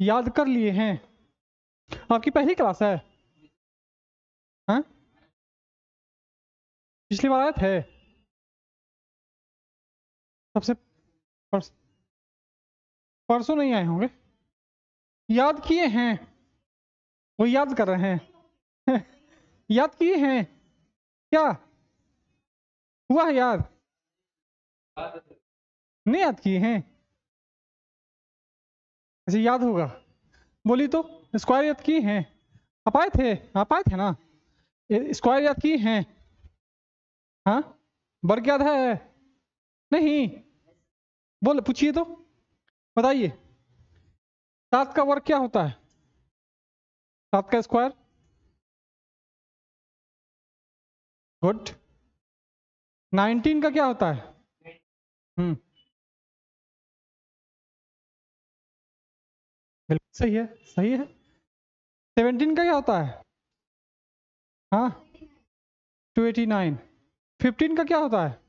याद कर लिए हैं। आपकी पहली क्लास है? हाँ, पिछली बार आए थे सबसे। परस, परसों नहीं आए होंगे। याद किए हैं? वो याद कर रहे हैं। याद किए हैं क्या? हुआ है याद? नहीं याद किए हैं? ऐसे याद होगा। बोली तो। स्क्वायर याद किए हैं? आप आए थे? आप आए थे ना? स्क्वायर याद किए हैं? हाँ, वर्ग याद है? नहीं। बोल, पूछिए तो, बताइए। 7 का वर्ग क्या होता है? 7 का स्क्वायर। गुड। 19 का क्या होता है? हम्म, बिल्कुल सही है, सही है। 17 का क्या होता है? हाँ, 289। 15 का क्या होता है?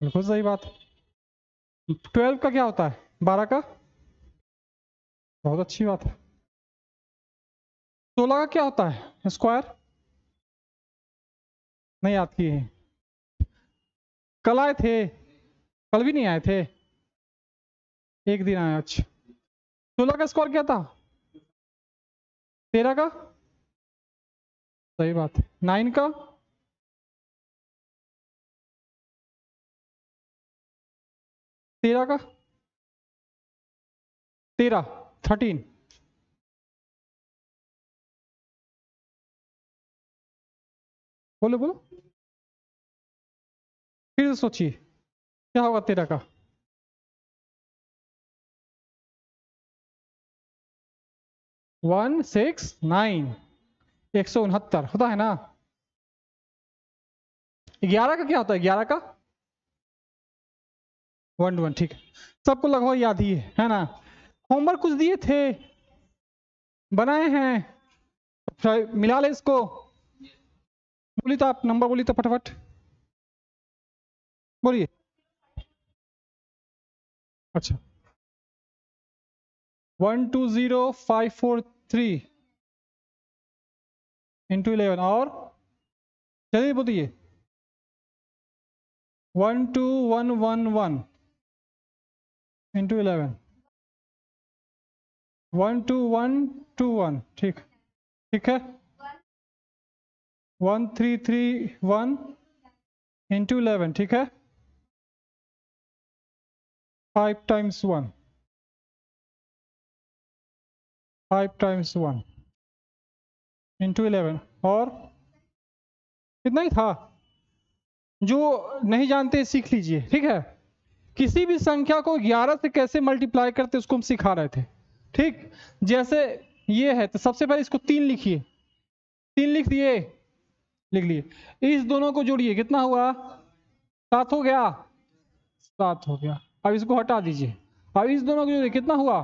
बिल्कुल सही बात। 12 का क्या होता है? 12 का? बहुत अच्छी बात है। 16 का क्या होता है स्क्वायर? नहीं याद किए हैं? कल आए थे? कल भी नहीं आए थे? एक दिन आए, अच्छा। 16 का स्क्वायर क्या था? 13 का? सही बात है। 9 का? 13 का? 13, 13। बोलो बोलो, फिर से सोचिए, क्या होगा 13 का? 169, 169 होता है ना? 11 का क्या होता है? 11 का? 1 ठीक है। सबको लगभग याद ही है ना? होमवर्क कुछ दिए थे, बनाए हैं, मिला ले इसको। बोली तो आप, नंबर बोली तो फटाफट बोलिए। अच्छा, 120543 इंटू 11, और चलिए बोलिए। 12111 इंटू 11, 12121, ठीक, ठीक है। 1331 इंटू 11, ठीक है। 5 टाइम्स 1, 5 टाइम्स 1 इंटू 11, और कितना ही था? जो नहीं जानते सीख लीजिए, ठीक है। किसी भी संख्या को 11 से कैसे मल्टीप्लाई करते उसको हम सिखा रहे थे, ठीक। जैसे ये है, तो सबसे पहले इसको 3 लिखिए। 3 लिख दिए? लिख लिए। इस दोनों को जोड़िए, कितना हुआ? 7 हो गया? 7 हो गया। अब इसको हटा दीजिए। अब इस दोनों को जोड़िए, कितना हुआ?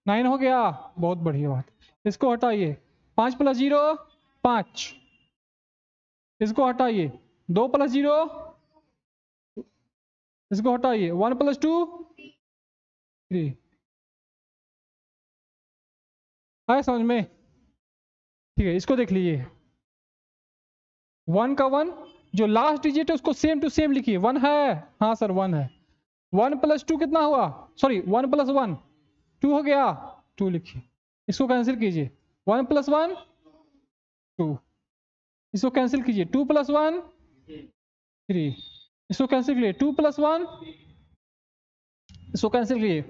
9 हो गया। बहुत बढ़िया बात। इसको हटाइए। 5 प्लस 0 5। इसको हटाइए। 2 प्लस 0, इसको हटाइए। 1 प्लस 2 3। आए समझ में? ठीक है, इसको देख लीजिए। 1 का 1, जो लास्ट डिजिट है उसको सेम टू सेम लिखिए। 1 है? हाँ सर 1 है। 1 प्लस 2 कितना हुआ? सॉरी, 1 प्लस 1 2 हो गया। 2 लिखिए। इसको कैंसिल कीजिए। 1 प्लस 1 2। इसको कैंसिल कीजिए। 2 प्लस 1 3। इसको कैंसिल कीजिए। 2 प्लस 1, इसको कैंसिल कीजिए।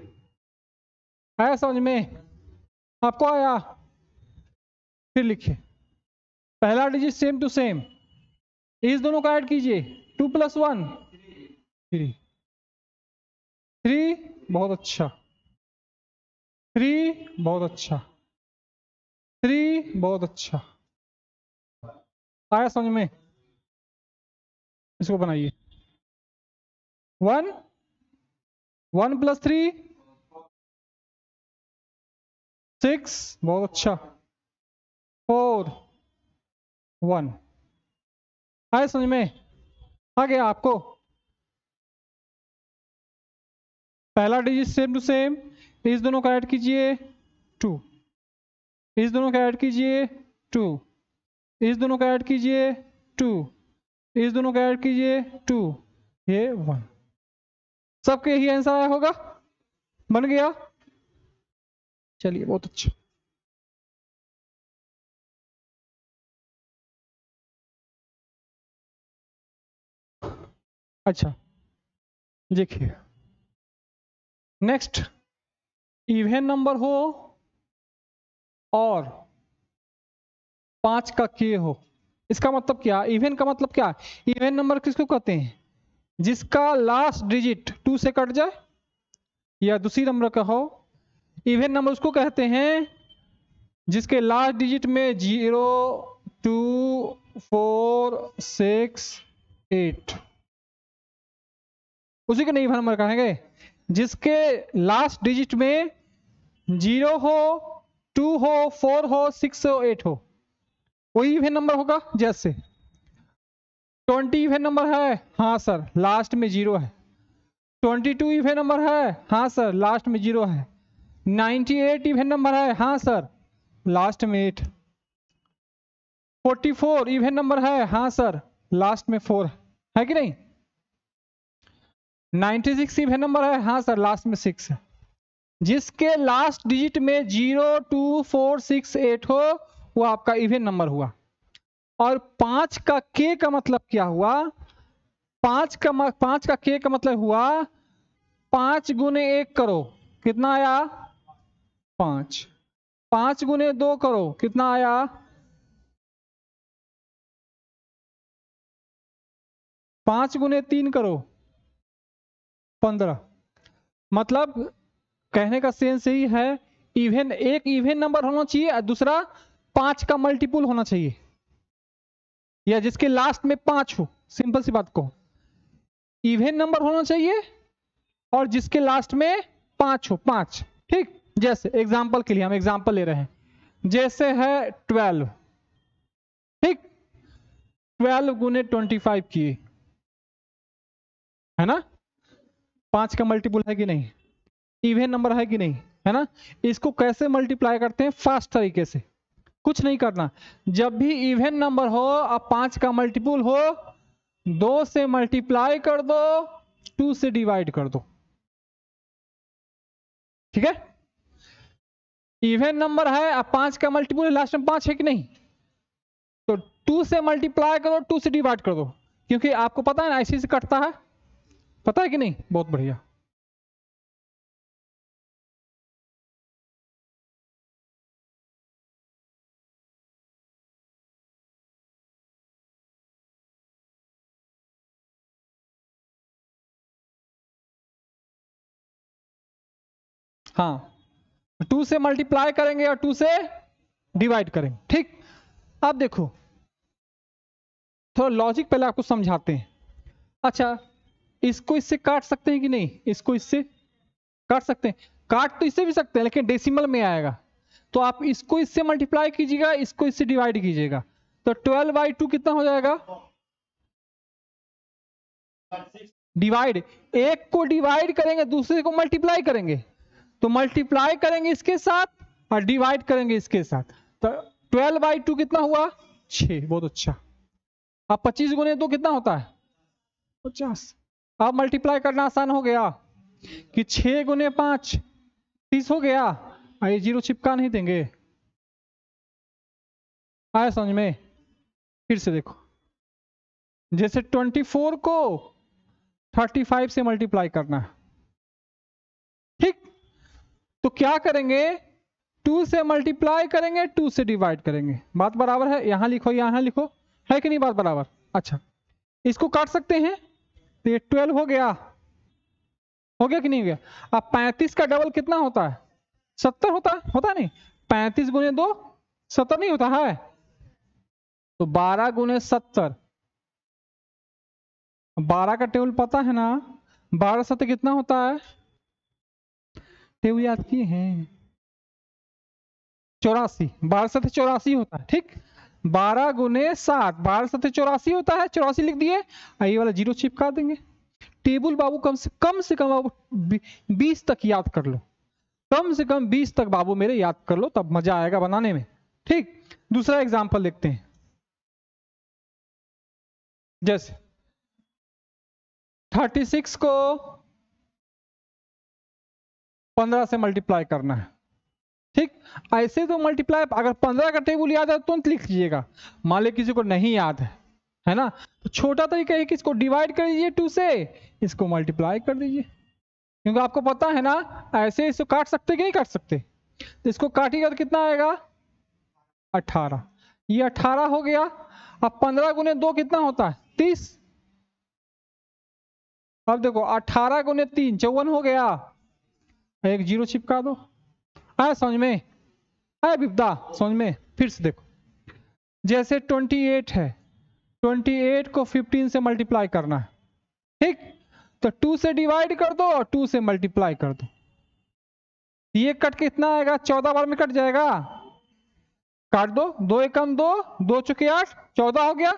आया समझ में? आपको आया? फिर लिखिए। पहला डिजिट सेम टू सेम, इस दोनों का ऐड कीजिए। 2 प्लस 1 3। 3, बहुत अच्छा। 3, बहुत अच्छा। 3, बहुत अच्छा। आया समझ में? इसको बनाइए। 1, 1 प्लस 3 6, बहुत अच्छा। 4 1। आया समझ में? आ गया आपको? पहला डिजिट सेम टू सेम, इस दोनों का ऐड कीजिए 2, इस दोनों का ऐड कीजिए 2, इस दोनों का ऐड कीजिए 2, इस दोनों का ऐड कीजिए 2, ये 1। सबके यही आंसर आया होगा, बन गया। चलिए बहुत अच्छा। अच्छा देखिए नेक्स्ट, इवन नंबर हो और 5 का के हो। इसका मतलब क्या? इवन का मतलब क्या? इवन नंबर किसको कहते हैं? जिसका लास्ट डिजिट 2 से कट जाए, या दूसरी नंबर का हो, इवन नंबर उसको कहते हैं जिसके लास्ट डिजिट में 0, 2, 4, 6, 8, उसी को नहीं इवन नंबर कहेंगे। जिसके लास्ट डिजिट में 0 हो, 2 हो, 4 हो, 6 हो, 8 हो, वही इवन नंबर होगा। जैसे 20 इवन नंबर है, हाँ सर लास्ट में 0 है। 22 इवन नंबर है, हाँ सर लास्ट में 0 है। 98 इवन नंबर है, हाँ सर लास्ट में 8। 44 इवन नंबर है, हाँ सर लास्ट में 4 है कि नहीं। 96 इवन नंबर है, हाँ सर लास्ट में 6 है। जिसके लास्ट डिजिट में 0, 2, 4, 6, 8 हो, वो आपका इवन नंबर हुआ। और 5 का के का मतलब क्या हुआ? 5 का के का मतलब हुआ 5 गुने 1 करो, कितना आया? 5। 5 गुने 2 करो, कितना आया? 5 गुने 3 करो, 15। मतलब कहने का सेंस यही है, इवन एक इवन नंबर होना चाहिए और दूसरा 5 का मल्टीपुल होना चाहिए, या जिसके लास्ट में 5 हो। सिंपल सी बात को, इवन नंबर होना चाहिए और जिसके लास्ट में 5 हो, 5। ठीक, जैसे एग्जांपल के लिए हम एग्जांपल ले रहे हैं, जैसे है 12। ठीक, 12 गुने 25 किए, है ना। 5 का मल्टीपुल है कि नहीं, इवन नंबर है कि नहीं, है ना। इसको कैसे मल्टीप्लाई करते हैं? फास्ट तरीके से, कुछ नहीं करना। जब भी इवन नंबर हो और 5 का मल्टीपुल हो, 2 से मल्टीप्लाई कर दो, 2 से डिवाइड कर दो। ठीक है, इवन नंबर है अब 5 का मल्टीपुल लास्ट में 5 है कि नहीं, तो 2 से मल्टीप्लाई करो, 2 से डिवाइड कर दो, क्योंकि आपको पता है ना ऐसे से कटता है, पता है कि नहीं। बहुत बढ़िया। हाँ, 2 से मल्टीप्लाई करेंगे और 2 से डिवाइड करेंगे। ठीक, अब देखो थोड़ा लॉजिक पहले आपको समझाते हैं। अच्छा, इसको इससे काट सकते हैं कि नहीं? इसको इससे काट सकते हैं, काट तो इससे भी सकते हैं लेकिन डेसिमल में आएगा, तो आप इसको इससे मल्टीप्लाई कीजिएगा, इसको इससे डिवाइड कीजिएगा, तो 12/2 कितना हो जाएगा? डिवाइड, एक को डिवाइड करेंगे दूसरे को मल्टीप्लाई करेंगे, तो मल्टीप्लाई करेंगे इसके साथ और डिवाइड करेंगे इसके साथ, तो 12/2 कितना हुआ? 6। बहुत अच्छा। अब 25 गुने 2 कितना होता है? 50। अब मल्टीप्लाई करना आसान हो गया कि 6 गुने 5 30 हो गया, ये 0 चिपका नहीं देंगे। आया समझ में? फिर से देखो, जैसे 24 को 35 से मल्टीप्लाई करना है। ठीक, तो क्या करेंगे? 2 से मल्टीप्लाई करेंगे, 2 से डिवाइड करेंगे। बात बराबर है? यहां लिखो, यहां लिखो, है कि नहीं बात बराबर? अच्छा, इसको काट सकते हैं, तो ये 12 हो गया कि नहीं हो गया? अब 35 का डबल कितना होता है? 70 होता नहीं? 35 गुने 2 70 नहीं होता है? तो 12 गुने 70, 12 का टेबल पता है ना? 12 7 कितना होता है? टेबल याद किए हैं? 84। 12 7 84 होता है। ठीक, 12 गुने 7, 12 7 84 होता है, 84 लिख दिए, ये वाला 0 चिपका देंगे। टेबल बाबू कम से कम बाबू 20 तक याद कर लो, कम से कम 20 तक बाबू मेरे याद कर लो, तब मजा आएगा बनाने में। ठीक, दूसरा एग्जांपल देखते हैं। जैसे 36 को 15 से मल्टीप्लाई करना है। ठीक, ऐसे तो मल्टीप्लाई, अगर 15 का टेबल याद है तो तुरंत लिख लीजिएगा। मान लो किसी को नहीं याद है ना, तो छोटा तरीका है कि इसको डिवाइड कर दीजिए 2 से, इसको मल्टीप्लाई कर दीजिए, क्योंकि आपको पता है ना ऐसे इसको काट सकते कि नहीं काट सकते। तो इसको काटिएगा तो कितना आएगा 18, ये 18 हो गया। अब 15 गुने 2 कितना होता है 30। अब देखो 18 गुने 3 54 हो गया, एक जीरो चिपका दो। आया समझ में, आया विपदा समझ में। फिर से देखो, जैसे 28 है, 28 को 15 से मल्टीप्लाई करना है। ठीक, तो 2 से डिवाइड कर दो और 2 से मल्टीप्लाई कर दो, ये कट के कितना आएगा 14 बार में कट जाएगा, काट दो, 2 एकम 2, 2 चुके 8, 14 हो गया।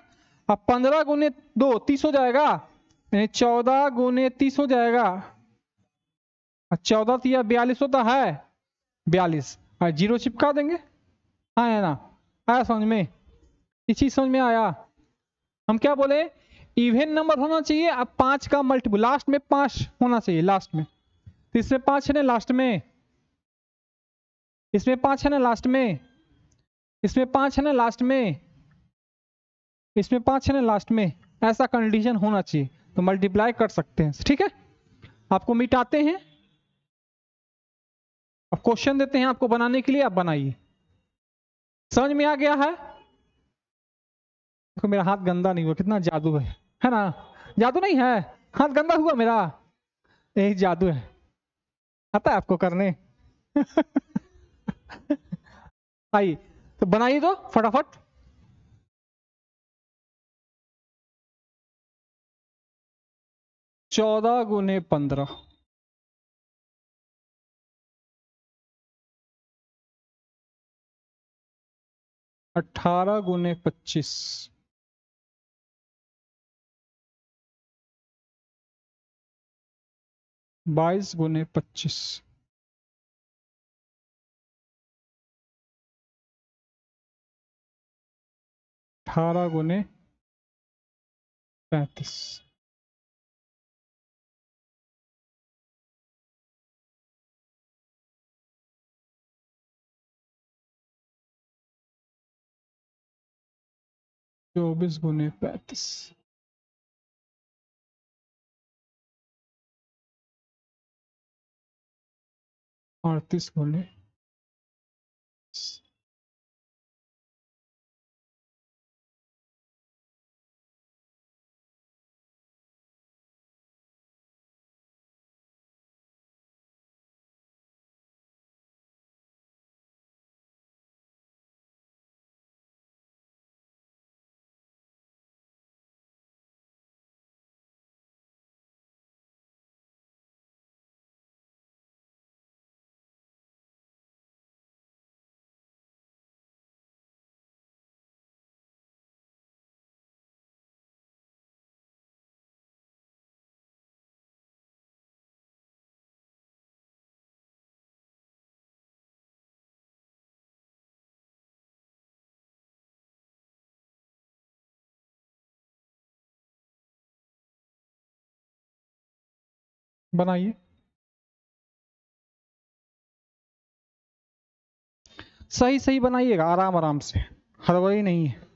अब 15 गुने 2 30 हो जाएगा, यानी 14 गुने 30 हो जाएगा। 14 या 42 होता है 42, और जीरो चिपका देंगे। हाँ है ना, आया समझ में, ये चीज समझ में आया। हम क्या बोले, इवन नंबर होना चाहिए। अब 5 का मल्टीपल लास्ट में 5 होना चाहिए, लास्ट में। तो इसमें 5 है ना लास्ट में, इसमें 5 है ना लास्ट में, इसमें 5 है ना लास्ट में, इसमें 5 है ना लास्ट में, ऐसा कंडीशन होना चाहिए तो मल्टीप्लाई कर सकते हैं। ठीक है, आपको मिटाते हैं, अब क्वेश्चन देते हैं आपको बनाने के लिए, आप बनाइए। समझ में आ गया है? देखो मेरा हाथ गंदा नहीं हुआ, कितना जादू है ना। जादू नहीं है, हाथ गंदा हुआ मेरा, यही जादू है। आता है आपको करने? आइए तो बनाइए तो फटाफट। चौदह गुने 15, 18 गुने 25, 22 गुने 25, 18 गुने 35, 24 गुने 35, 38 गुने बनाइए। सही सही बनाइएगा, आराम आराम से, हड़बड़ी नहीं है।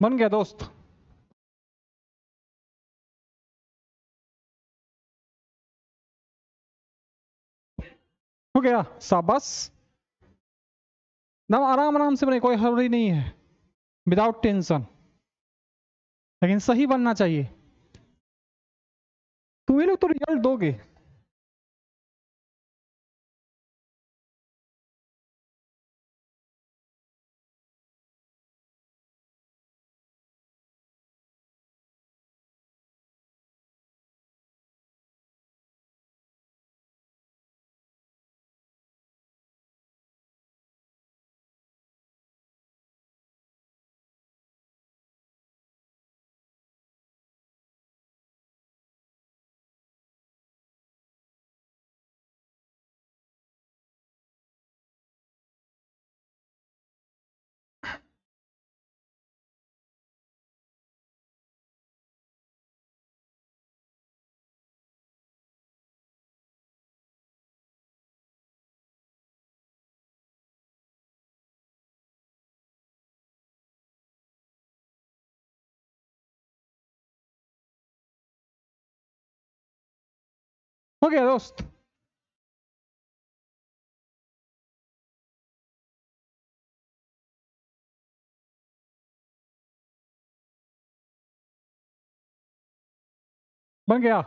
बन गया दोस्त? हो गया, शाबाश। ना आराम आराम से बने, कोई हर्री नहीं है, विदाउट टेंशन, लेकिन सही बनना चाहिए। तुम ये लोग तो रिजल्ट दोगे। हो गया दोस्त। बन गया।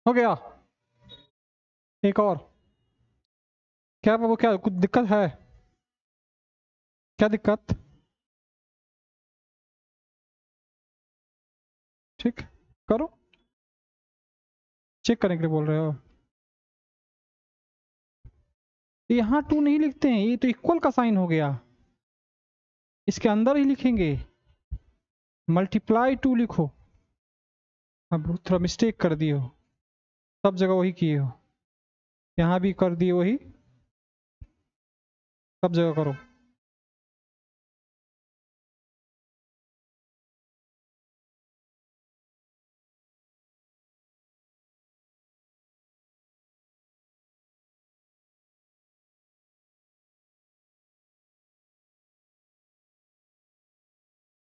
हो गया। एक और। क्या वो, क्या कुछ दिक्कत है? क्या दिक्कत? ठीक, करो। चेक करने के लिए बोल रहे हो? यहाँ टू नहीं लिखते हैं, ये तो इक्वल का साइन हो गया, इसके अंदर ही लिखेंगे। मल्टीप्लाई टू लिखो। अब थोड़ा मिस्टेक कर दिए हो, सब जगह वही किए हो, यहाँ भी कर दिए वही, सब जगह करो।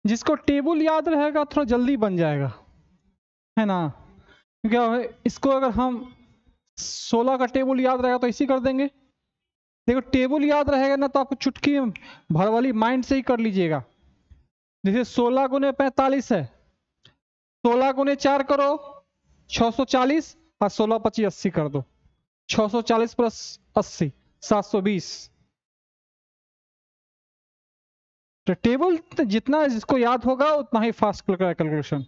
जिसको टेबल याद रहेगा थोड़ा जल्दी बन जाएगा, है ना? क्योंकि इसको अगर हम 16 का टेबल याद रहेगा तो इसी कर देंगे। देखो टेबल याद रहेगा ना तो आपको चुटकी भर वाली माइंड से ही कर लीजिएगा। जैसे 16 गुने 45 है, 16 गुने 4 करो 640, और 16 25 80 कर दो, 640 प्लस 80 720। तो टेबल जितना जिसको याद होगा उतना ही फास्ट कैलकुलेशन।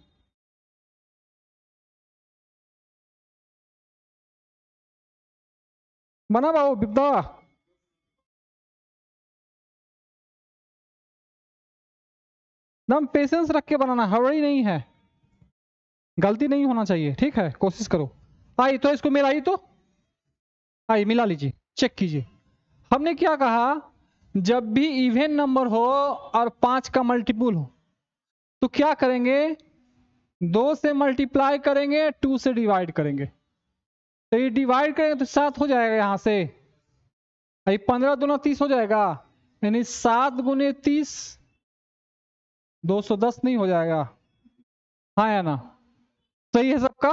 बना बाबू बिब्दा। एकदम पेशेंस रख के बनाना, हड़बड़ी नहीं है, गलती नहीं होना चाहिए, ठीक है? कोशिश करो। आई तो इसको मिलाई तो आई मिला लीजिए, चेक कीजिए। हमने क्या कहा, जब भी इवन नंबर हो और 5 का मल्टीपुल हो तो क्या करेंगे, 2 से मल्टीप्लाई करेंगे, 2 से डिवाइड करेंगे। तो ये डिवाइड करेंगे तो 7 हो जाएगा यहाँ से, 15 दूना 30 हो जाएगा, यानी 7 गुने 30 210 नहीं हो जाएगा? हाँ या ना? सही है सबका?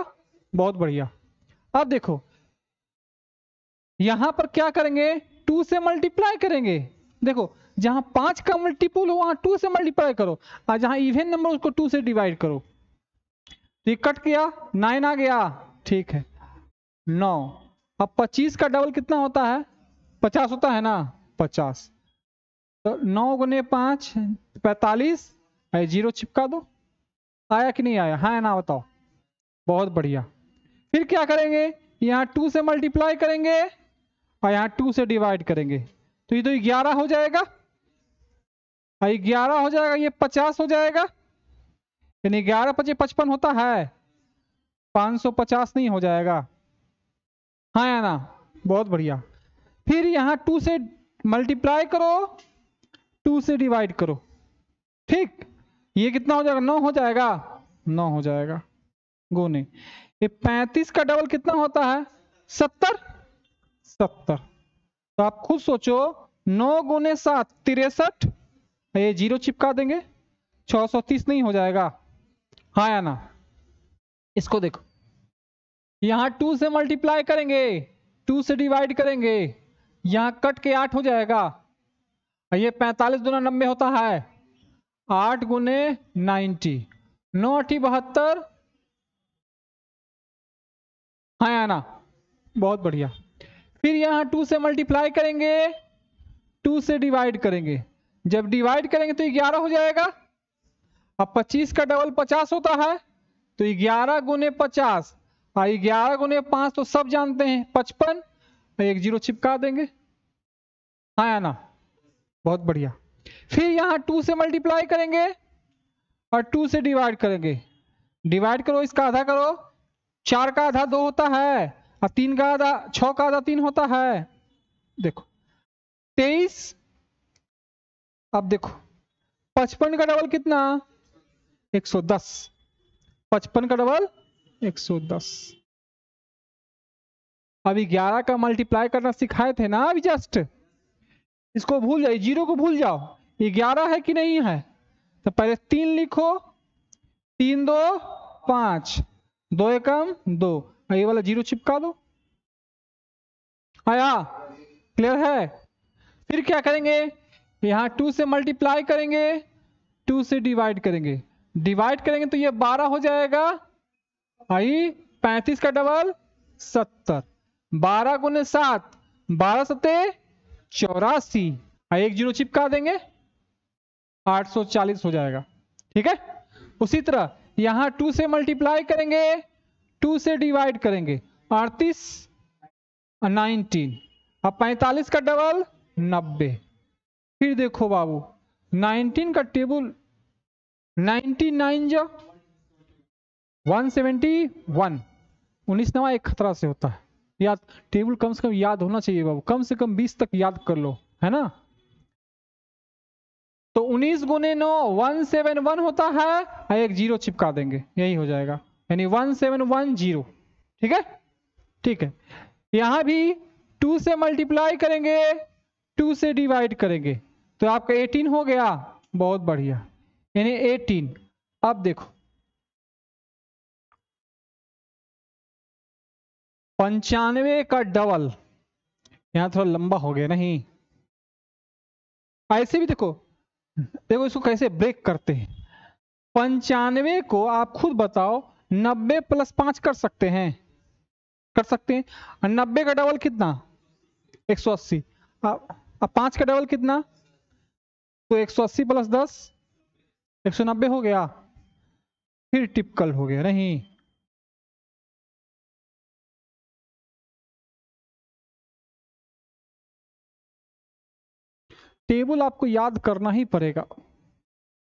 बहुत बढ़िया। अब देखो यहां पर क्या करेंगे, 2 से मल्टीप्लाई करेंगे। देखो जहां 5 का मल्टीपल हो वहां 2 से मल्टीप्लाई करो, और जहां इवन नंबर उसको 2 से डिवाइड करो। तो ये कट किया, 9 आ गया, ठीक है 9। अब 25 का डबल कितना होता है? 50 होता है ना, 50। तो 9 गुने 5 45, जीरो चिपका दो। आया कि नहीं आया? हाँ या ना बताओ? बहुत बढ़िया। फिर क्या करेंगे, यहाँ 2 से मल्टीप्लाई करेंगे और यहाँ 2 से डिवाइड करेंगे तो ये तो 11 हो जाएगा, और 11 हो जाएगा, ये 50 हो जाएगा, यानी 11 × 5 = 55 होता है, 550 नहीं हो जाएगा, हाँ या ना? बहुत बढ़िया। फिर यहाँ 2 से मल्टीप्लाई करो, 2 से डिवाइड करो, ठीक, ये कितना हो जाएगा? 9 हो जाएगा, 9 हो जाएगा गुने ये 35 का डबल कितना होता है? 70। तो आप खुद सोचो, 9 × 7 = 63, ये 0 चिपका देंगे, 630 नहीं हो जाएगा, हाँ या ना? इसको देखो, यहां 2 से मल्टीप्लाई करेंगे, 2 से डिवाइड करेंगे, यहां कट के 8 हो जाएगा, ये 45 × 90 होता है, 8 × 90, 9 × 8 = 72, हाँ या ना? बहुत बढ़िया। फिर यहाँ 2 से मल्टीप्लाई करेंगे, 2 से डिवाइड करेंगे, जब डिवाइड करेंगे तो 11 हो जाएगा, अब 25 का डबल 50 होता है, तो 11 × 50, 11 × 5 तो सब जानते हैं 55, एक 0 चिपका देंगे, हाँ या ना? बहुत बढ़िया। फिर यहाँ 2 से मल्टीप्लाई करेंगे और 2 से डिवाइड करेंगे, डिवाइड करो, इसका आधा करो, 4 का आधा 2 होता है, और 3 का आधा 6 का आधा 3 होता है, देखो 23। अब देखो 55 का डबल कितना? 110, 55 का डबल 110। अभी 11 का मल्टीप्लाई करना सिखाए थे ना अभी जस्ट, इसको भूल जाओ, 0 को भूल जाओ, ये 11 है कि नहीं है? तो पहले 3 लिखो, 3 2 5, 2 एकम 2, ये वाला 0 चिपका दो, आया? क्लियर है? फिर क्या करेंगे, यहाँ 2 से मल्टीप्लाई करेंगे, 2 से डिवाइड करेंगे, डिवाइड करेंगे तो ये 12 हो जाएगा, आई 35 का डबल 70, 12 × 7, 12 × 7 = 84, एक 0 चिपका देंगे, 840 हो जाएगा, ठीक है? उसी तरह यहाँ 2 से मल्टीप्लाई करेंगे, 2 से डिवाइड करेंगे, 38 और 19, अब 45 का डबल 90। फिर देखो बाबू 19 का टेबल, 99 जो 171, 19 नवा एक खतरा से होता है, याद टेबल कम से कम याद होना चाहिए बाबू, कम से कम 20 तक याद कर लो, है ना? तो 19 × 9 171 होता है, एक 0 चिपका देंगे, यही हो जाएगा, यानी 1710, ठीक है? ठीक है। यहां भी 2 से मल्टीप्लाई करेंगे, 2 से डिवाइड करेंगे, तो आपका 18 हो गया, बहुत बढ़िया, यानी 18। अब देखो 95 का डबल, यहां थोड़ा लंबा हो गया नहीं, ऐसे भी देखो, देखो इसको कैसे ब्रेक करते हैं। 95 को आप खुद बताओ 90 + 5 कर सकते हैं, कर सकते हैं, और 90 का डबल कितना? 180, अब 5 का डबल कितना? तो 180 + 10 190 हो गया, फिर टिपिकल हो गया नहीं, टेबल आपको याद करना ही पड़ेगा,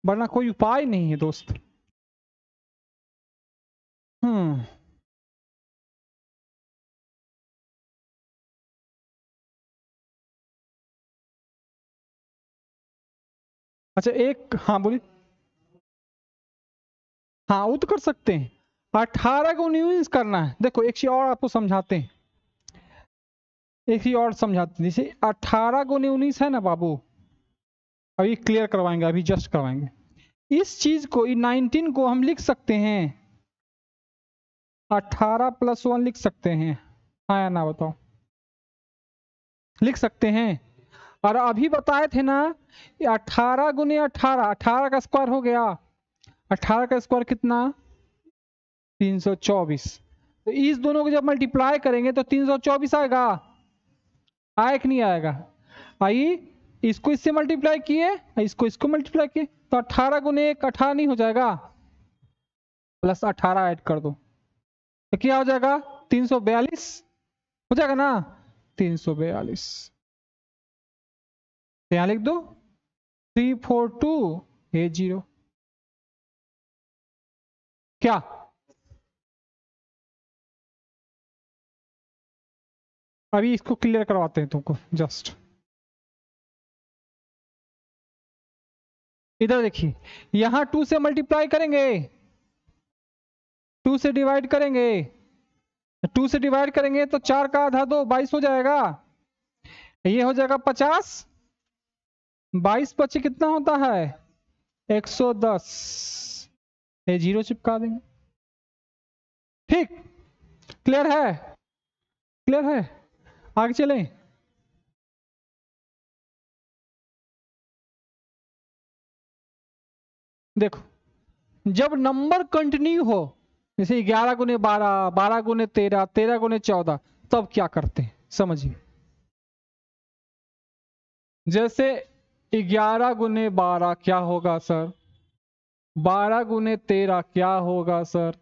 वरना कोई उपाय नहीं है दोस्त। अच्छा एक, हाँ बोलिए। हाँ वो तो कर सकते हैं, 18 को 19 करना है। देखो एक चीज और आपको समझाते हैं, एक चीज और समझाते हैं, जैसे 18 को 19 है ना बाबू, अभी क्लियर करवाएंगे, अभी जस्ट करवाएंगे। इस चीज को 19 को हम लिख सकते हैं 18 + 1 लिख सकते हैं, हाँ या ना बताओ? लिख सकते हैं। और अभी बताए थे ना 18 × 18, 18 का स्क्वायर हो गया, 18 का स्क्वायर कितना? 324। तो इस दोनों को जब मल्टीप्लाई करेंगे तो 324 आएगा, आए कि नहीं आएगा? आइए इसको इससे मल्टीप्लाई किए, इसको मल्टीप्लाई किए, तो 18 × 1 18 नहीं हो जाएगा, प्लस 18 ऐड कर दो, तो क्या हो जाएगा? 342 हो जाएगा ना? 342। यहां लिख दो 34280। क्या अभी इसको क्लियर करवाते हैं तुमको जस्ट। इधर देखिए, यहां 2 से मल्टीप्लाई करेंगे, 2 से डिवाइड करेंगे, 2 से डिवाइड करेंगे तो 4 का आधा 2, 22 हो जाएगा। ये हो जाएगा 50, 22 बचे कितना होता है 110। ये जीरो चिपका देंगे। ठीक, क्लियर है, क्लियर है, आगे चलें। देखो, जब नंबर कंटिन्यू हो, जैसे 11 गुने 12, 12 गुने 13, 13 गुने 14, तब क्या करते हैं समझिए। जैसे 11 गुने 12 क्या होगा सर, 12 गुने 13 क्या होगा सर,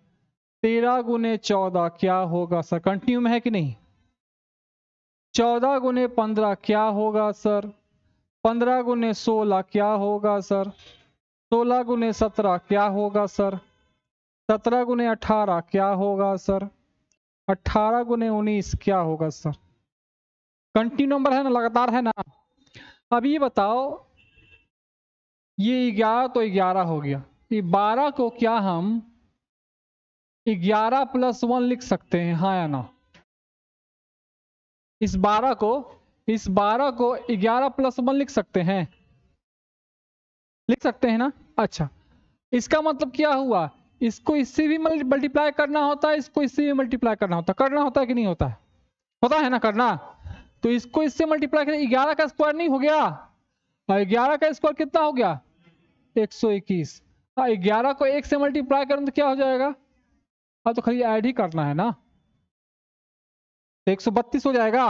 13 गुने 14 क्या होगा सर, कंटिन्यू में है कि नहीं। 14 गुने 15 क्या होगा सर, 15 गुने 16 क्या होगा सर, 16 गुने 17 क्या होगा सर, 17 गुने 18 क्या होगा सर, 18 गुने 19 क्या होगा सर। कंटिन्यू नंबर है ना, लगातार है ना। अब ये बताओ, ये 11 तो 11 हो गया, ये 12 को क्या हम 11 प्लस 1 लिख सकते हैं, हाँ या ना। इस 12 को 11 प्लस 1 लिख सकते हैं, लिख सकते हैं ना। अच्छा, इसका मतलब क्या हुआ, इसको इससे भी मल्टीप्लाई करना होता है, इसको इससे भी मल्टीप्लाई करना होता है कि नहीं होता है, होता है ना करना। तो इसको इससे मल्टीप्लाई करें, 11 का स्क्वायर नहीं हो गया, और 11 का स्क्वायर कितना हो गया 121। 11 को 1 से मल्टीप्लाई करें तो क्या हो जाएगा, अब तो खाली ऐड ही करना है ना, 132 हो जाएगा।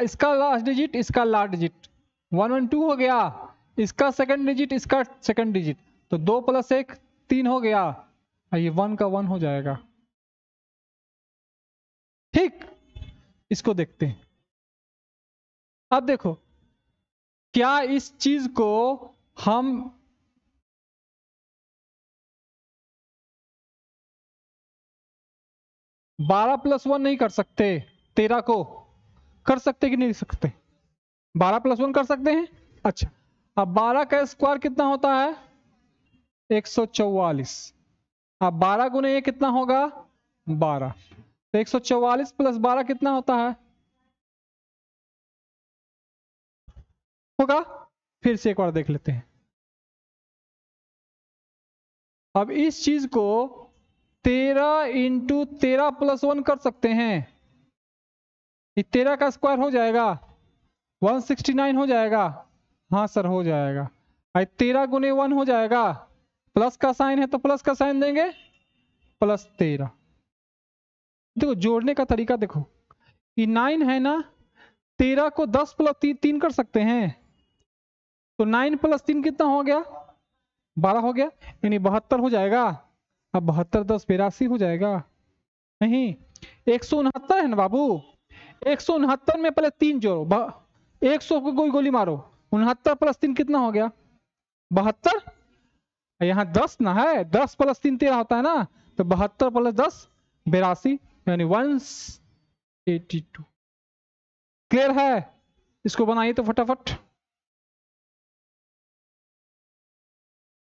इसका लास्ट डिजिट, इसका लास्ट डिजिट 112 हो गया, इसका सेकंड डिजिट, इसका सेकंड डिजिट, तो 2 + 1 3 हो गया, ये 1 का 1 हो जाएगा। ठीक, इसको देखते हैं। अब देखो, क्या इस चीज को हम बारह प्लस 1 नहीं कर सकते, 13 को कर सकते कि नहीं सकते, 12 + 1 कर सकते हैं। अच्छा, अब 12 का स्क्वायर कितना होता है 144। अब 12 गुने ये कितना होगा 12, तो 144 + 12 कितना होता है, होगा। फिर से एक बार देख लेते हैं। अब इस चीज को 13 × 13 + 1 कर सकते हैं, 13 का स्क्वायर हो जाएगा 169 हो जाएगा, हाँ सर हो जाएगा। 13 गुने 1 हो जाएगा, प्लस का साइन है तो प्लस का साइन देंगे, +13। देखो जोड़ने का तरीका देखो, ये 9 है ना, 13 को 10 + 3 कर सकते हैं, तो 9 + 3 कितना हो गया 12 हो गया, यानी 72 हो जाएगा। अब 72 10 82 हो जाएगा, नहीं 169 है ना बाबू, 169 में पहले 3 जोड़ो, 100 को कोई गोली मारो, 69 + 3 कितना हो गया 72। यहाँ 10 ना है, 10 + 3 13 होता है ना, तो 72 + 10 82, यानी 182। क्लियर है, इसको बनाइए तो फटाफट।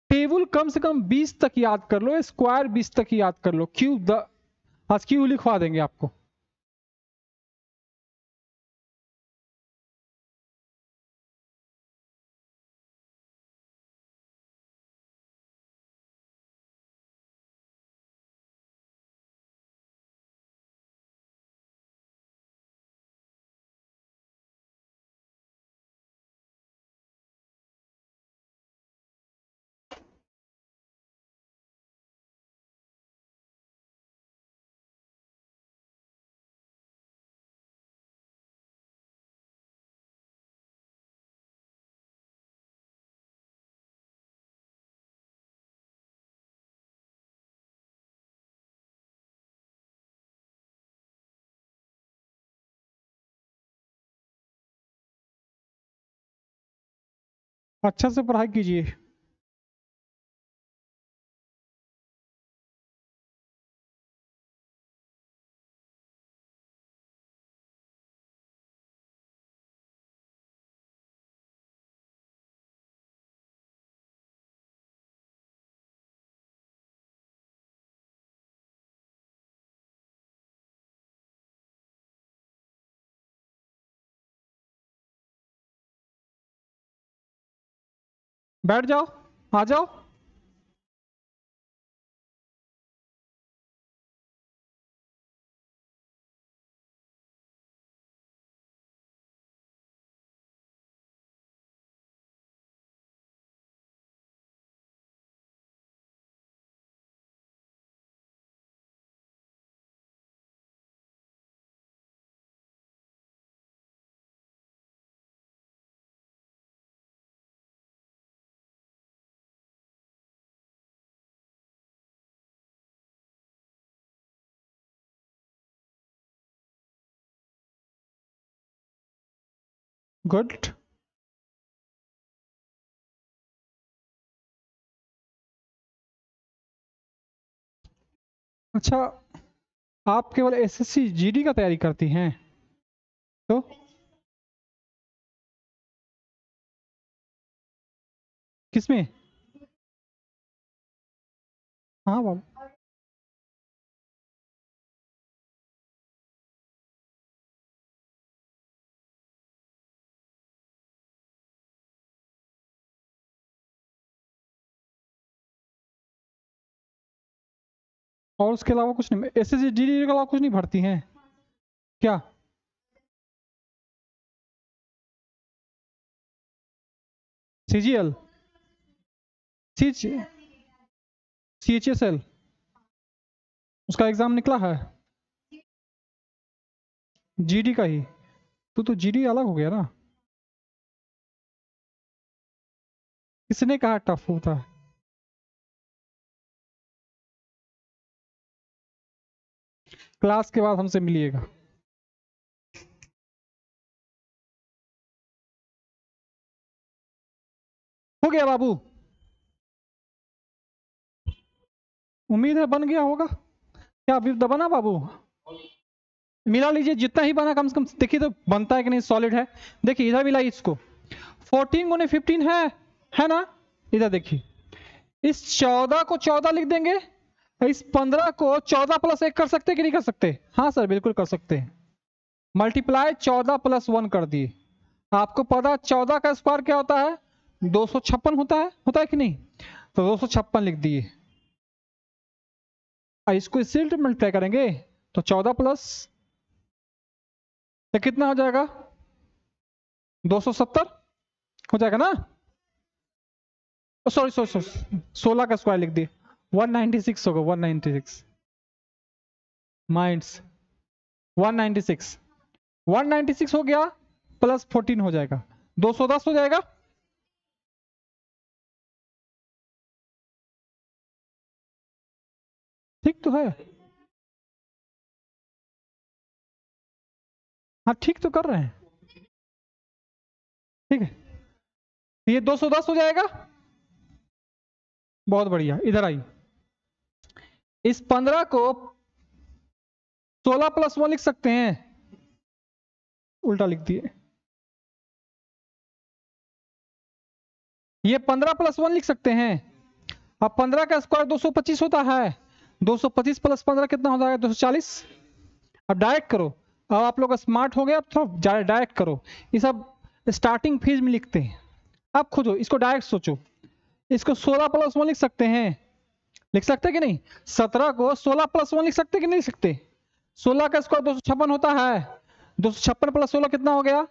टेबल कम से कम 20 तक याद कर लो, स्क्वायर 20 तक याद कर लो, क्यूब आज क्यूब लिखवा देंगे आपको। अच्छा से पढ़ाई कीजिए। बैठ जाओ, आ जाओ। गुड। अच्छा, आप केवल एसएससी जीडी का तैयारी करती हैं तो? किसमें? हाँ बाबू। और उसके अलावा कुछ नहीं? एसएससी जीडी के अलावा कुछ नहीं भरती हैं क्या? सीजीएल, सीएचएसएल, उसका एग्जाम निकला है? जीडी का ही? तो जीडी अलग हो गया ना। किसने कहा टफ होता है? क्लास के बाद हमसे मिलिएगा। हो गया बाबू? उम्मीद है बन गया होगा। क्या अभी दबाना बाबू? मिला लीजिए जितना ही बना, कम से कम देखिए तो बनता है कि नहीं, सॉलिड है। देखिए इधर मिला इसको, 14 गुने 15 है ना? इधर देखिए, इस 14 को 14 लिख देंगे, इस 15 को 14 प्लस 1 कर सकते कि नहीं कर सकते? हाँ सर बिल्कुल कर सकते हैं। मल्टीप्लाई 14 प्लस 1 कर दिए। आपको पता 14 का स्क्वायर क्या होता है? 256 होता है कि नहीं? तो 256 लिख दिए। इसको इससे मल्टीप्लाई करेंगे तो 14 प्लस तो कितना हो जाएगा? 270 हो जाएगा ना? सॉरी सॉरी सॉरी, 16 का स्क्वायर लिख दिए, 196 होगा, 196 माइंड्स 196, 196 हो गया, प्लस 14 हो जाएगा, 210 हो जाएगा। ठीक तो है? हाँ ठीक तो कर रहे हैं। ठीक है, ये 210 हो जाएगा। बहुत बढ़िया, इधर आई, इस 15 को 16 प्लस 1 लिख सकते हैं, उल्टा लिख दिए। ये 15 प्लस 1 लिख सकते हैं। अब 15 का स्क्वायर 225 होता है, 225 प्लस 15 कितना हो जाएगा? 240। अब डायरेक्ट करो, अब आप लोग स्मार्ट हो गए, अब थोड़ा डायरेक्ट करो। ये सब स्टार्टिंग फेज में लिखते हैं, अब खोजो इसको, डायरेक्ट सोचो। इसको 16 प्लस 1 लिख सकते हैं, लिख सकते कि नहीं? 17 को 16 प्लस 1 लिख सकते कि नहीं लिख सकते? 16 का स्क्वायर 256 होता है, 256 प्लस 16 कितना हो गया?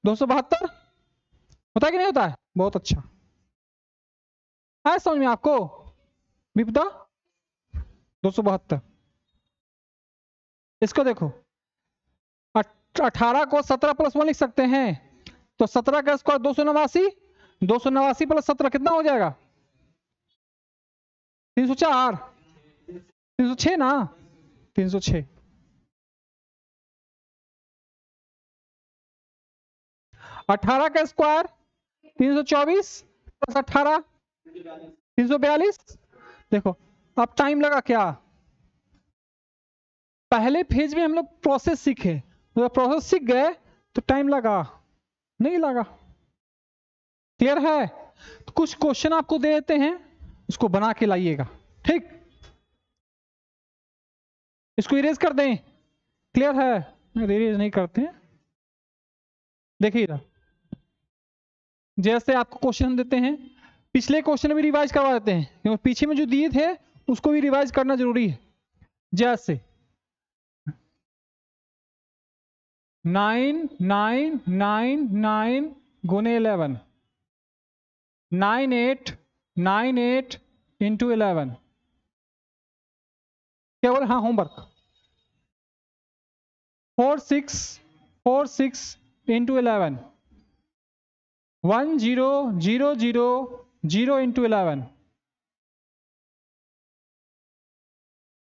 272 होता है कि नहीं होता है? बहुत अच्छा है समझ में आपको विपदा? 272, इसको देखो, 18 को 17 प्लस 1 लिख सकते हैं, तो 17 का स्क्वायर 289, 289 प्लस 17 कितना हो जाएगा? 304, 306 ना, 306। 18 का स्क्वायर 324 प्लस 18 342। देखो अब टाइम लगा क्या, पहले फेज में हम लोग प्रोसेस सीखे, तो प्रोसेस सीख गए तो टाइम लगा नहीं लगा। क्लियर है? तो कुछ क्वेश्चन आपको दे देते हैं, उसको बना के लाइएगा, ठीक। इसको इरेज कर दें, क्लियर है? इरेज नहीं करते हैं। देखिए जैसे आपको क्वेश्चन देते हैं, पिछले क्वेश्चन भी रिवाइज करवा देते हैं क्योंकि पीछे में जो दिए थे उसको भी रिवाइज करना जरूरी है। जैसे 9 9 9 9 गुने 11, 9 8 9 8 इंटू 11, क्या बोले? हाँ होमवर्क 4 6 इंटू 11, 1 0 0 0 0 इंटू 11,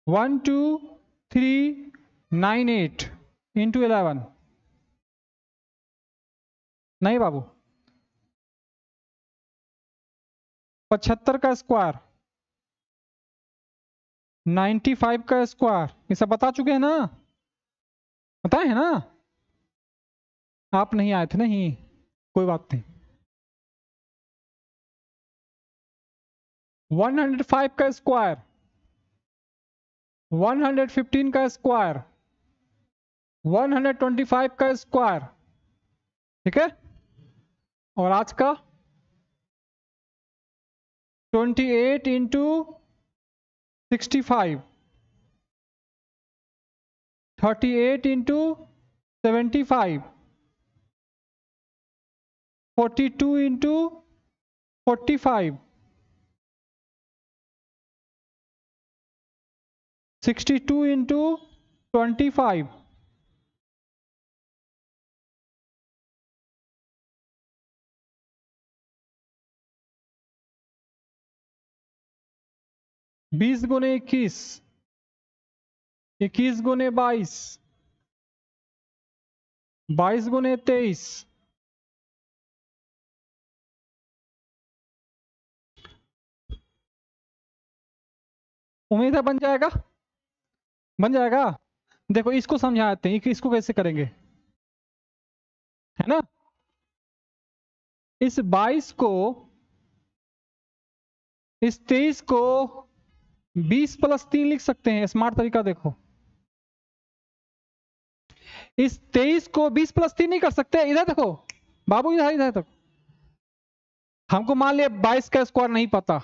1 2 3 9 8 इंटू 11। नहीं बाबू, 75 का स्क्वायर, 95 का स्क्वायर, ये सब बता चुके हैं ना, बताए हैं ना? आप नहीं आए थे? नहीं कोई बात नहीं। 105 का स्क्वायर, 115 का स्क्वायर, 125 का स्क्वायर, ठीक है। और आज का 28 इंटू 65, 38 इंटू 75, 42 इंटू 45, 62 इंटू 25, 20 गुने 21, 21 गुने 22, 22 गुने 23, उम्मीद है बन जाएगा, बन जाएगा। देखो इसको समझाते हैं, इसको कैसे करेंगे, है ना। इस 22 को, इस 23 को 20 प्लस 3 लिख सकते हैं, स्मार्ट तरीका देखो। इस 23 को 20 प्लस 3 नहीं कर सकते, इधर देखो बाबू, इधर इधर तक। हमको मान लिया 22 का स्क्वायर नहीं पता,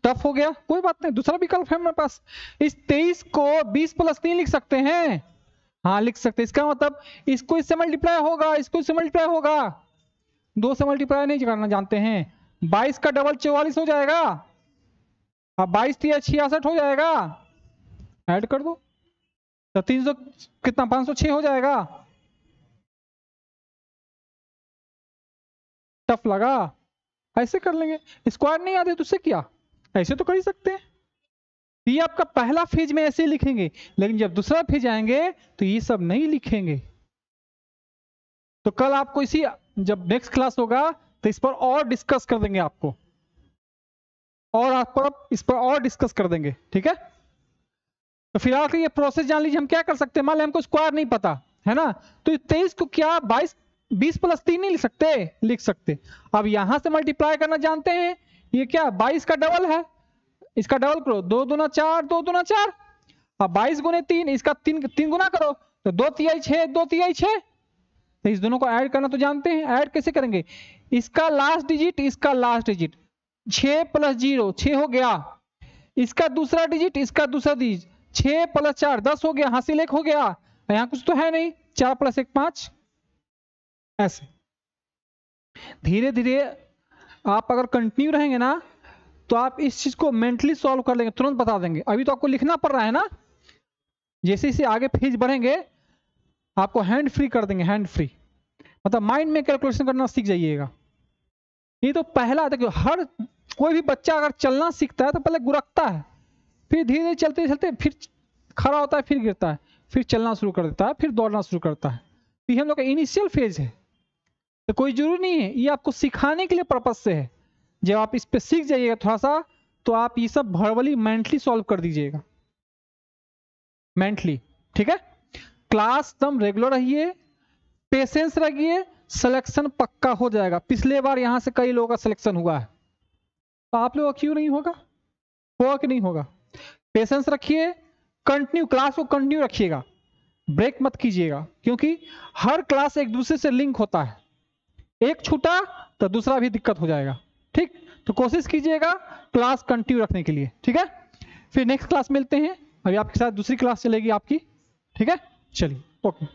टफ हो गया, कोई बात नहीं, दूसरा विकल्प है हमारे पास। इस 23 को 20 प्लस 3 लिख सकते हैं, हाँ लिख सकते हैं। इसका मतलब इसको इससे मल्टीप्लाई होगा, इसको इससे मल्टीप्लाई होगा, 2 से मल्टीप्लाई नहीं करना जानते हैं। 22 का डबल 44 हो जाएगा, अब 22 3 66 हो जाएगा, ऐड कर दो तो 300 कितना 506 हो जाएगा। टफ लगा? ऐसे कर लेंगे, स्क्वायर नहीं आते तो उससे क्या, ऐसे तो कर ही सकते हैं। ये आपका पहला फेज में ऐसे लिखेंगे, लेकिन जब दूसरा फेज आएंगे तो ये सब नहीं लिखेंगे। तो कल आपको इसी, जब नेक्स्ट क्लास होगा तो इस पर और डिस्कस कर देंगे आपको, और आप इस पर और डिस्कस कर देंगे, ठीक है। तो फिलहाल के ये प्रोसेस जान लीजिए, हम क्या कर सकते हैं। मान लीजिए हमको स्क्वायर नहीं पता है ना, तो 23 को क्या 20 प्लस 3 नहीं लिख सकते, लिख सकते। अब यहां से मल्टीप्लाई करना जानते हैं, ये क्या 22 का डबल है, इसका डबल करो, 2 दूना 4, 2 दूना 4। अब 22 गुने 3, इसका 3 गुना करो तो 2 तिहाई 6, 2 तिहाई 6। तो इस दोनों को ऐड करना तो जानते हैं, ऐड कैसे करेंगे, इसका लास्ट डिजिट, इसका लास्ट डिजिट, 6 प्लस 0 6 हो गया, इसका दूसरा डिजिट, इसका दूसरा डिजिट, 6 प्लस 4 10 हो गया, हासिल 1 हो गया, यहां कुछ तो है नहीं, 4 प्लस 1 5। ऐसे धीरे धीरे आप अगर कंटिन्यू रहेंगे ना तो आप इस चीज को मेंटली सॉल्व कर लेंगे, तुरंत बता देंगे। अभी तो आपको लिखना पड़ रहा है ना, जैसे जैसे आगे फेज बढ़ेंगे आपको हैंड फ्री कर देंगे, हैंड फ्री मतलब माइंड में कैलकुलेशन करना सीख जाइएगा। ये तो पहला, देखिए हर कोई भी बच्चा अगर चलना सीखता है तो पहले गुरकता है, फिर धीरे धीरे चलते चलते फिर खड़ा होता है, फिर गिरता है, फिर चलना शुरू कर देता है, फिर दौड़ना शुरू करता है। तो ये हम लोग का इनिशियल फेज है। तो कोई जरूरी नहीं है, ये आपको सिखाने के लिए पर्पज से है। जब आप इस पे सीख जाइएगा थोड़ा सा, तो आप ये सब वर्बली मेंटली सॉल्व कर दीजिएगा, मेंटली। ठीक है, क्लास एकदम रेगुलर रहिए, पेशेंस रखिए, सिलेक्शन पक्का हो जाएगा। पिछले बार यहां से कई लोगों का सिलेक्शन हुआ है, तो आप लोगों का क्यों नहीं होगा? होगा कि नहीं होगा? पेशेंस रखिए, कंटिन्यू क्लास को कंटिन्यू रखिएगा, ब्रेक मत कीजिएगा, क्योंकि हर क्लास एक दूसरे से लिंक होता है, एक छूटा तो दूसरा भी दिक्कत हो जाएगा। ठीक, तो कोशिश कीजिएगा क्लास कंटिन्यू रखने के लिए। ठीक है, फिर नेक्स्ट क्लास मिलते हैं, अभी आपके साथ दूसरी क्लास चलेगी आपकी। ठीक है, चलिए, ओके।